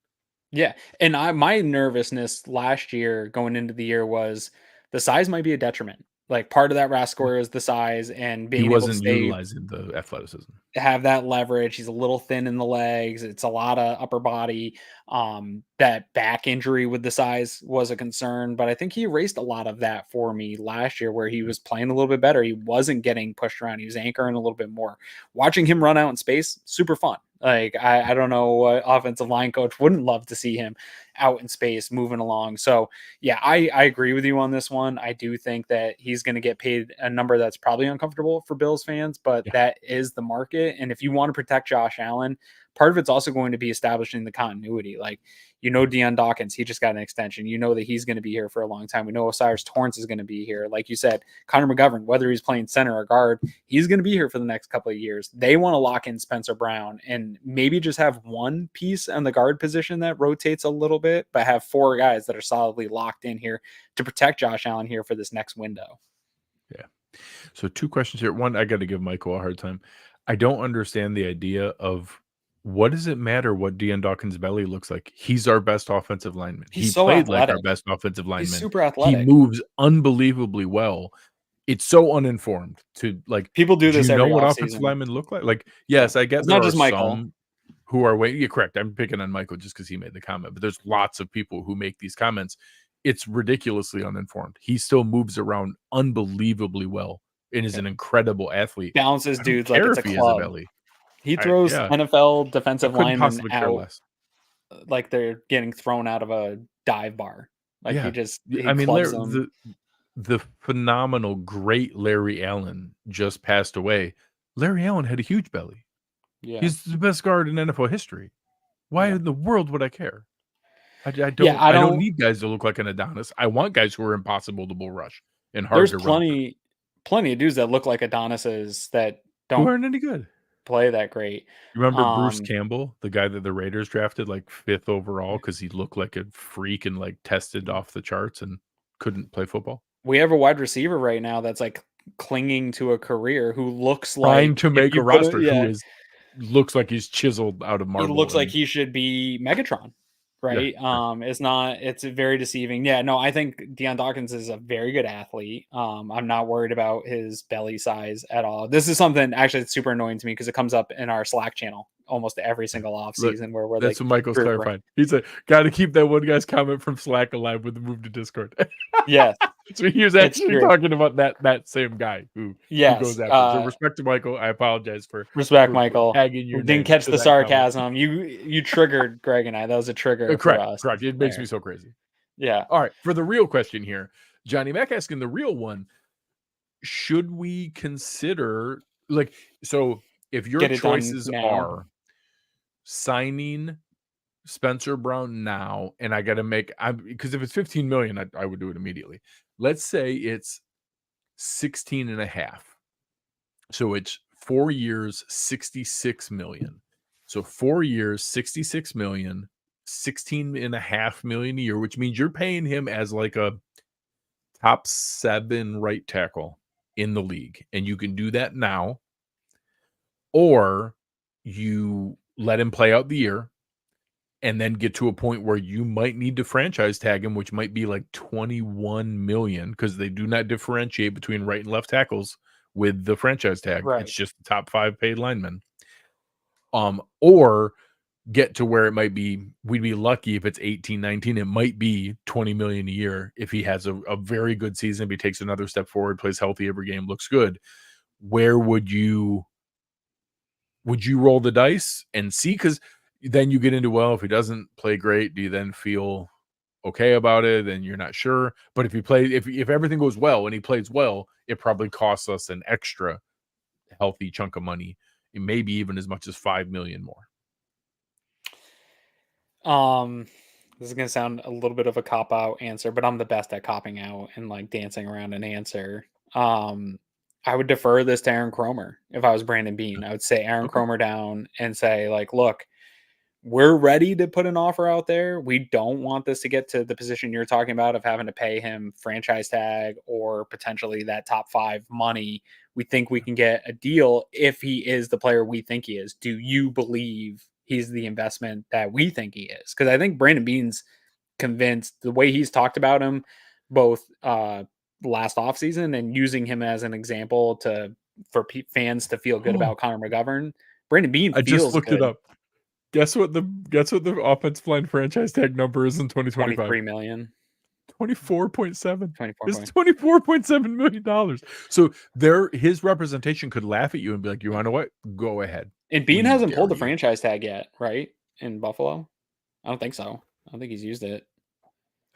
Yeah. And my nervousness last year going into the year was the size might be a detriment. Like part of that RAS score is the size and being able to utilizing the athleticism, have that leverage. He's a little thin in the legs. It's a lot of upper body. That back injury with the size was a concern, but I think he erased a lot of that for me last year, where he was playing a little bit better. He wasn't getting pushed around. He was anchoring a little bit more. Watching him run out in space, super fun. Like, I don't know what offensive line coach wouldn't love to see him out in space moving along. So yeah, I agree with you on this one. I do think that he's going to get paid a number that's probably uncomfortable for Bills fans, but that is the market. And if you want to protect Josh Allen, part of it's also going to be establishing the continuity. Like, Dion Dawkins, he just got an extension. You know that he's going to be here for a long time. We know Osiris Torrence is going to be here. Like you said, Connor McGovern, whether he's playing center or guard, he's going to be here for the next couple of years. They want to lock in Spencer Brown and maybe just have one piece on the guard position that rotates a little bit, but have four guys that are solidly locked in here to protect Josh Allen here for this next window. Yeah. So 2 questions here. One, I got to give Michael a hard time. I don't understand the idea of, what does it matter what Dion Dawkins' belly looks like? He's our best offensive lineman. He so played athletic. like our best offensive lineman. He's super athletic. He moves unbelievably well. It's so uninformed to, like, people do this. You know what offensive linemen look like? Like, yes, I guess it's not just Michael who are waiting. You're correct. I'm picking on Michael just because he made the comment, but there's lots of people who make these comments. It's ridiculously uninformed. He still moves around unbelievably well and is an incredible athlete. Balances dudes like it's a club. He throws NFL defensive linemen out like they're getting thrown out of a dive bar. Like he clubs them. The phenomenal, great Larry Allen just passed away. Larry Allen had a huge belly. Yeah, he's the best guard in NFL history. Why in the world would I care? I don't need guys to look like an Adonis. I want guys who are impossible to bull rush and hard to run. There's plenty of dudes that look like Adonises that who aren't any good. Play that great. You remember Bruce Campbell, the guy that the Raiders drafted like 5th overall because he looked like a freak and like tested off the charts and couldn't play football? We have a wide receiver right now that's like clinging to a career who looks trying like to make a roster who looks like he's chiseled out of marble. He looks like he should be Megatron right? It's very deceiving. Yeah, no, I think Dion Dawkins is a very good athlete. I'm not worried about his belly size at all. This is something actually that's super annoying to me because it comes up in our Slack channel almost every single off season where we're that's like, what Michael's clarifying. He's like, got to keep that one guy's comment from Slack alive with the move to Discord. Yes. So he was actually talking about that same guy who goes after. So respect to Michael. I apologize for Michael. Tagging your didn't catch the sarcasm. You triggered Greg and I. That was a trigger for us. Correct. It makes me so crazy. Yeah. All right. For the real question here, Johnny Mac asking the real one: should we consider so if your choices are signing Spencer Brown now, and I got to because if it's 15 million, I would do it immediately. Let's say it's 16 and a half. So it's 4 years, 66 million. So 4 years, 66 million, 16 and a half million a year, which means you're paying him as like a top 7 right tackle in the league. And you can do that now, or you let him play out the year and then get to a point where you might need to franchise tag him, which might be like 21 million, because they do not differentiate between right and left tackles with the franchise tag. Right. It's just the top 5 paid linemen. Or get to where it might be, we'd be lucky if it's 18, 19, it might be 20 million a year if he has a very good season, if he takes another step forward, plays healthy every game, looks good. Where would you roll the dice and see? Because then you get into, well, if he doesn't play great, do you then feel okay about it? And you're not sure. But if everything goes well and he plays well, it probably costs us an extra healthy chunk of money, and maybe even as much as 5 million more. This is gonna sound a little bit of a cop-out answer, but I'm the best at copping out and like dancing around an answer. I would defer this to Aaron Kromer if I was Brandon Beane. I would say Aaron Kromer down and say, like, look, we're ready to put an offer out there. We don't want this to get to the position you're talking about of having to pay him franchise tag or potentially that top 5 money. We think we can get a deal if he is the player we think he is. Do you believe he's the investment that we think he is? Because I think Brandon Beane's convinced, the way he's talked about him, both last offseason and using him as an example for fans to feel good about Connor McGovern. Brandon Beane feels just looked good. It up. Guess what the offensive line franchise tag number is in 2025? 23 million. 24.7. It's $24.7 million. So his representation could laugh at you and be like, you want to what? Go ahead. And Beane hasn't pulled the franchise tag yet, right? In Buffalo? I don't think so. I don't think he's used it.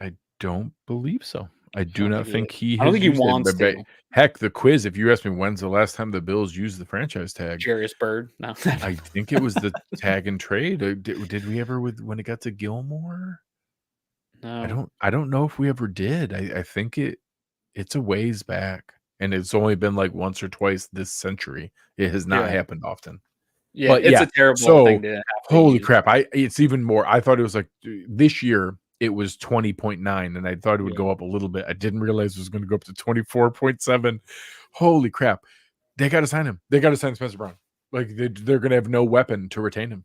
I don't believe so. I do not think he I don't think he wants to. Heck, the quiz, if you ask me when's the last time the Bills used the franchise tag, Jarius Byrd. No. I think it was the tag and trade. Did we ever when it got to Gilmore? No. I don't know if we ever did. I think it's a ways back, and it's only been like once or twice this century. It has not happened often. Yeah, but it's a terrible thing to have to holy use. Crap. It's even more. I thought it was like this year it was 20.9, and I thought it would go up a little bit. I didn't realize it was going to go up to 24.7. Holy crap. They got to sign him. They got to sign Spencer Brown. Like they're going to have no weapon to retain him.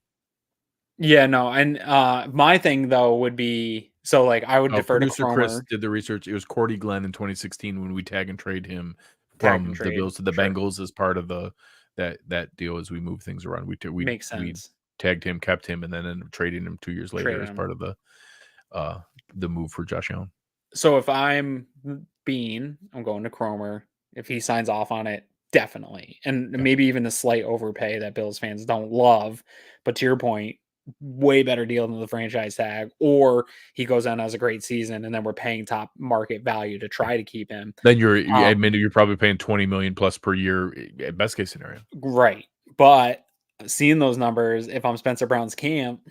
Yeah, no. And my thing though would be, so like I would defer to Kromer. Chris did the research. It was Cordy Glenn in 2016 when we tag and trade him from the Bills to the Bengals as part of that deal as we move things around. We makes sense. We tagged him, kept him, and then ended up trading him 2 years later as part of the move for Josh Allen. So if I'm Beane, I'm going to Kromer. If he signs off on it, definitely. And maybe even a slight overpay that Bills fans don't love. But to your point, way better deal than the franchise tag, or he goes on as a great season and then we're paying top market value to try to keep him. Then you're probably paying 20 million plus per year at best case scenario. Right. But seeing those numbers, if I'm Spencer Brown's camp,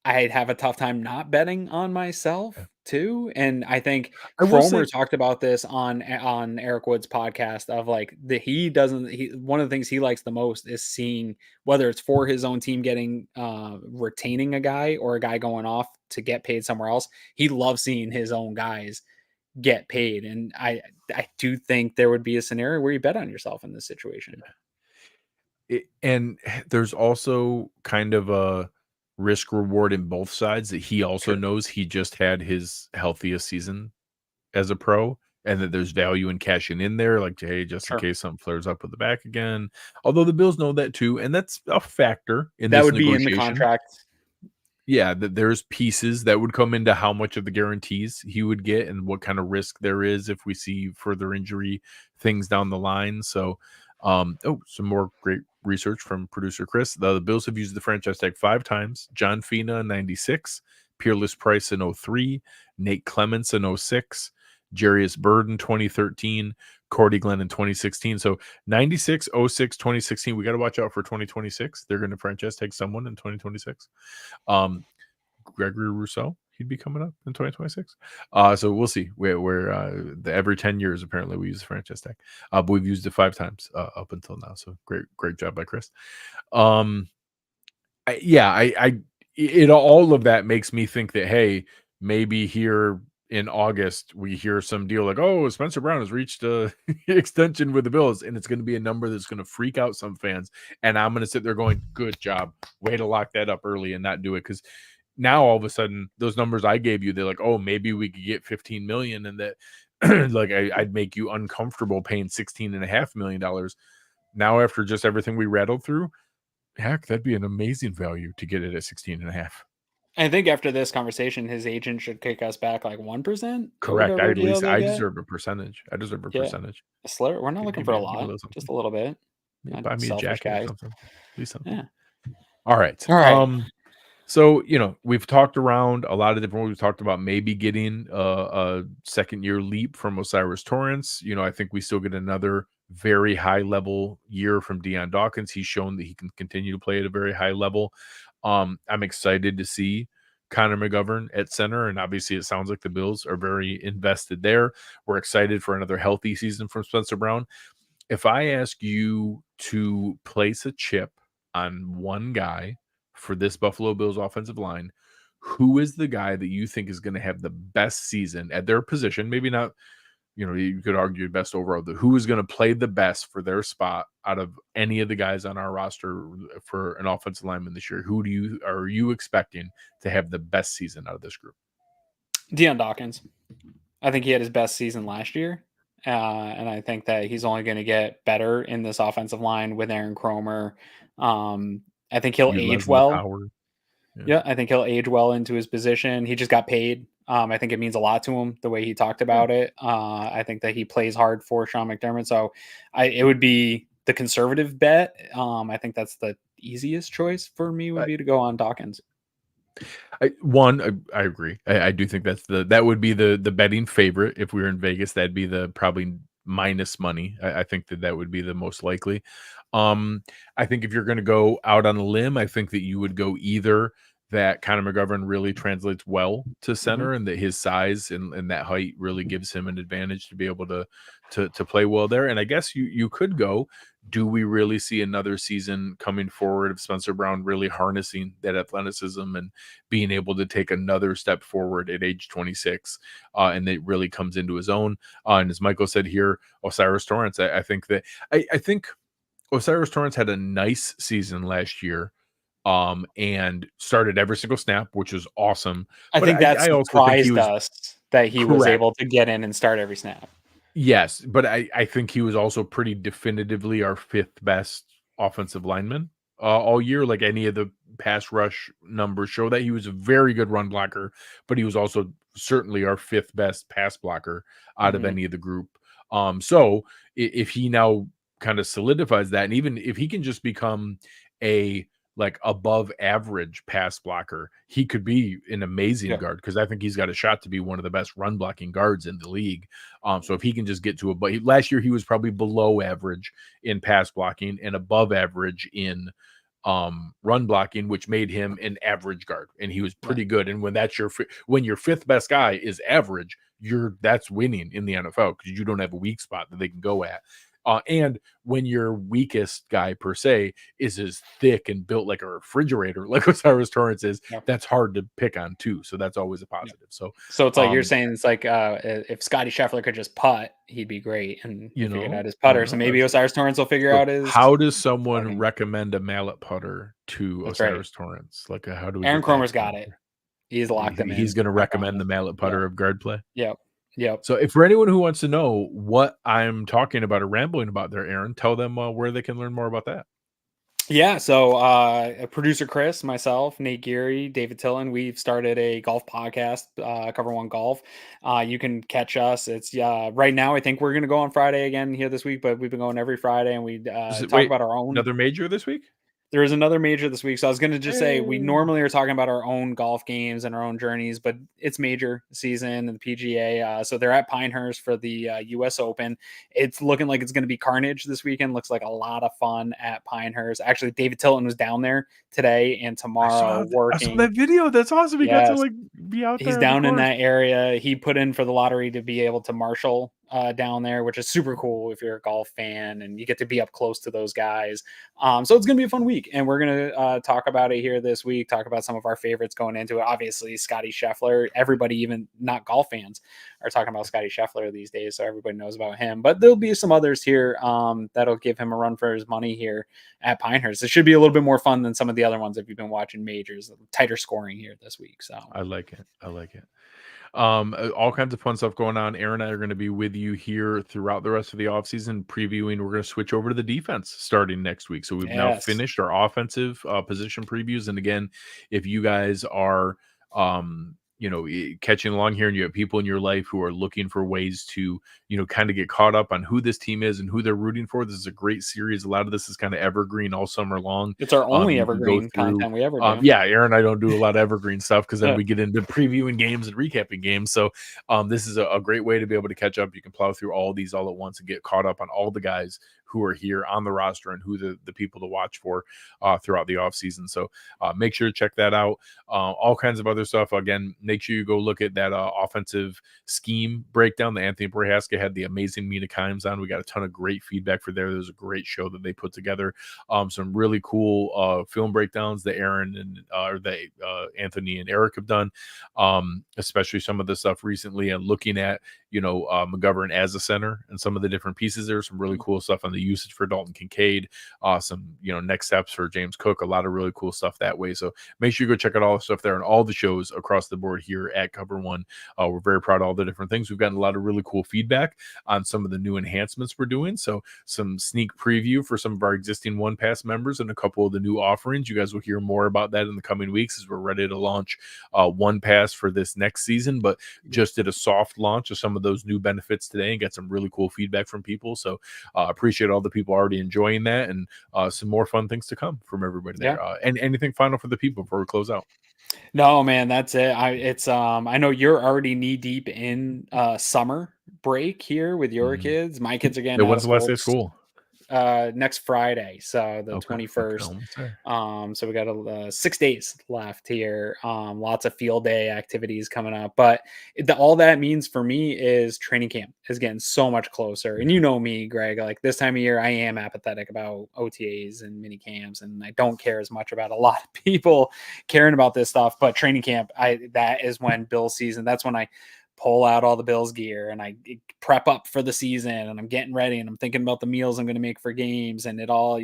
I'd have a tough time not betting on myself too. And I think Kromer talked about this on Eric Wood's podcast of like one of the things he likes the most is seeing whether it's for his own team getting retaining a guy or a guy going off to get paid somewhere else. He loves seeing his own guys get paid. And I do think there would be a scenario where you bet on yourself in this situation. And there's also kind of risk reward in both sides, that he also knows he just had his healthiest season as a pro, and that there's value in cashing in there, like, hey, just in case something flares up with the back again. Although the Bills know that too, and that's a factor in that this would be negotiation. in the contract. Yeah, that there's pieces that would come into how much of the guarantees he would get and what kind of risk there is if we see further injury things down the line. So, some more great research from producer Chris. The Bills have used the franchise tag 5 times. John Fina in 96, Peerless Price in 03, Nate Clements in 06, Jarius Byrd in 2013, Cordy Glenn in 2016. So 96, 06, 2016. We got to watch out for 2026. They're going to franchise tag someone in 2026. Gregory Rousseau, he'd be coming up in 2026. So we'll see. We're every 10 years apparently we use the franchise tag, but we've used it 5 times up until now. So great job by Chris. All of that makes me think that, hey, maybe here in August we hear some deal like, oh, Spencer Brown has reached a extension with the Bills, and it's going to be a number that's going to freak out some fans, and I'm going to sit there going, good job, way to lock that up early and not do it, because now all of a sudden those numbers I gave you, they're like, oh, maybe we could get 15 million, and that like I'd make you uncomfortable paying $16.5 million. Now, after just everything we rattled through, heck, that'd be an amazing value to get it at 16.5. I think after this conversation, his agent should kick us back like 1%. Correct. I deserve a percentage. I deserve a percentage. A slur. We're not looking for a lot, just a little bit. Buy me a jacket or something. Do something. Yeah. All right. So, we've talked around a lot of different. We've talked about maybe getting a second-year leap from Osiris Torrence. I think we still get another very high-level year from Dion Dawkins. He's shown that he can continue to play at a very high level. I'm excited to see Connor McGovern at center, and obviously it sounds like the Bills are very invested there. We're excited for another healthy season from Spencer Brown. If I ask you to place a chip on one guy for this Buffalo Bills offensive line, who is the guy that you think is going to have the best season at their position? Maybe not, you could argue best overall, who is going to play the best for their spot out of any of the guys on our roster for an offensive lineman this year? Who are you expecting to have the best season out of this group? Dion Dawkins. I think he had his best season last year. And I think that he's only going to get better in this offensive line with Aaron Cromer. I think he'll age well. Yeah, I think he'll age well into his position. He just got paid. I think it means a lot to him, the way he talked about it. I think that he plays hard for Sean McDermott. So it would be the conservative bet. I think that's the easiest choice for me would be to go on Dawkins. I agree. I do think that would be the betting favorite. If we were in Vegas, that'd be the probably minus money. I think that would be the most likely. I think if you're going to go out on a limb, I think that you would go either that Connor McGovern really translates well to center, and that his size and that height really gives him an advantage to be able to play well there. And I guess you could go, do we really see another season coming forward of Spencer Brown really harnessing that athleticism and being able to take another step forward at age 26, and that really comes into his own? And as Michael said here, Osiris Torrence, I think Osiris Torrence had a nice season last year, and started every single snap, which was awesome. I think that surprised us that he was able to get in and start every snap. Yes, but I think he was also pretty definitively our 5th best offensive lineman all year. Like any of the pass rush numbers show that he was a very good run blocker, but he was also certainly our 5th best pass blocker out of any of the group. So if he now kind of solidifies that, and even if he can just become a above average pass blocker, he could be an amazing guard, because I think he's got a shot to be one of the best run blocking guards in the league. So if he can just get to last year he was probably below average in pass blocking and above average in run blocking, which made him an average guard, and he was pretty good. And when your 5th best guy is average, that's winning in the NFL, because you don't have a weak spot that they can go at. And when your weakest guy per se is as thick and built like a refrigerator, like Osiris Torrence is, that's hard to pick on too. So that's always a positive. So it's like you're saying, it's like if Scotty Scheffler could just putt, he'd be great, and figured out his putter. So maybe Osiris Torrence will figure out his. How does someone recommend a mallet putter to Osiris Torrence? Like, how do we? Aaron Cromer's got it. He's locked him in. He's going to recommend the mallet putter of guard play. Yep. So if for anyone who wants to know what I'm talking about or rambling about there, Aaron, tell them where they can learn more about that. Yeah, so producer Chris, myself, Nate Geary, David Tillen, we've started a golf podcast, Cover One Golf. You can catch us. It's right now, I think we're going to go on Friday again here this week, but we've been going every Friday, and we talk about our own. Another major this week? There is another major this week. So I was going to just say, we normally are talking about our own golf games and our own journeys, but it's major season and the PGA. So they're at Pinehurst for the US Open. It's looking like it's going to be carnage this weekend. Looks like a lot of fun at Pinehurst. Actually, David Tilton was down there today and tomorrow working. I saw that video. That's awesome. He got to be out there. He's down in that area. He put in for the lottery to be able to marshal down there, which is super cool if you're a golf fan and you get to be up close to those guys. So it's going to be a fun week, and we're going to talk about it here this week, talk about some of our favorites going into it. Obviously, Scotty Scheffler, everybody, even not golf fans, are talking about Scotty Scheffler these days, so everybody knows about him. But there'll be some others here that'll give him a run for his money here at Pinehurst. It should be a little bit more fun than some of the other ones if you've been watching majors. Tighter scoring here this week. So I like it. All kinds of fun stuff going on. Aaron and I are going to be with you here throughout the rest of the offseason previewing. We're going to switch over to the defense starting next week. So we've now finished our offensive position previews. And again, if you guys are catching along here and you have people in your life who are looking for ways to, kind of get caught up on who this team is and who they're rooting for, this is a great series. A lot of this is kind of evergreen all summer long. It's our only evergreen content we ever do. Aaron and I don't do a lot of evergreen stuff because then we get into previewing games and recapping games. So this is a great way to be able to catch up. You can plow through all these all at once and get caught up on all the guys who are here on the roster and who the people to watch for throughout the offseason. So make sure to check that out. All kinds of other stuff. Again, make sure you go look at that offensive scheme breakdown that Anthony Prohaska had the amazing Mina Kimes on. We got a ton of great feedback for there. There's a great show that they put together. Some really cool film breakdowns that Aaron and Anthony and Eric have done, especially some of the stuff recently and looking at, McGovern as a center and some of the different pieces. There's some really cool stuff on the usage for Dalton Kincaid, some, next steps for James Cook, a lot of really cool stuff that way. So make sure you go check out all the stuff there and all the shows across the board here at Cover One. We're very proud of all the different things. We've gotten a lot of really cool feedback on some of the new enhancements we're doing. So some sneak preview for some of our existing One Pass members and a couple of the new offerings. You guys will hear more about that in the coming weeks as we're ready to launch One Pass for this next season, but just did a soft launch of some of those new benefits today and got some really cool feedback from people. So appreciate all the people already enjoying that and some more fun things to come from everybody there. And anything final for the people before we close out? No, man, that's it. I know you're already knee deep in summer break here with your kids. My kids again. When's the last day of school? Next Friday, so the 21st. So we got 6 days left here. Lots of field day activities coming up, but all that means for me is training camp is getting so much closer. And you know me, Greg, like this time of year, I am apathetic about OTAs and mini camps, and I don't care as much about a lot of people caring about this stuff. But training camp, that is when Bills season. That's when I pull out all the Bills gear and I prep up for the season and I'm getting ready and I'm thinking about the meals I'm going to make for games and it all,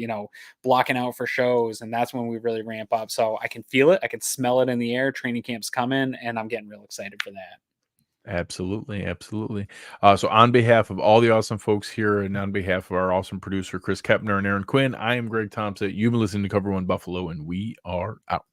blocking out for shows. And that's when we really ramp up. So I can feel it. I can smell it in the air. Training camp's coming and I'm getting real excited for that. Absolutely. So on behalf of all the awesome folks here and on behalf of our awesome producer, Chris Kepner and Aaron Quinn, I am Greg Tompsett. You've been listening to Cover One Buffalo and we are out.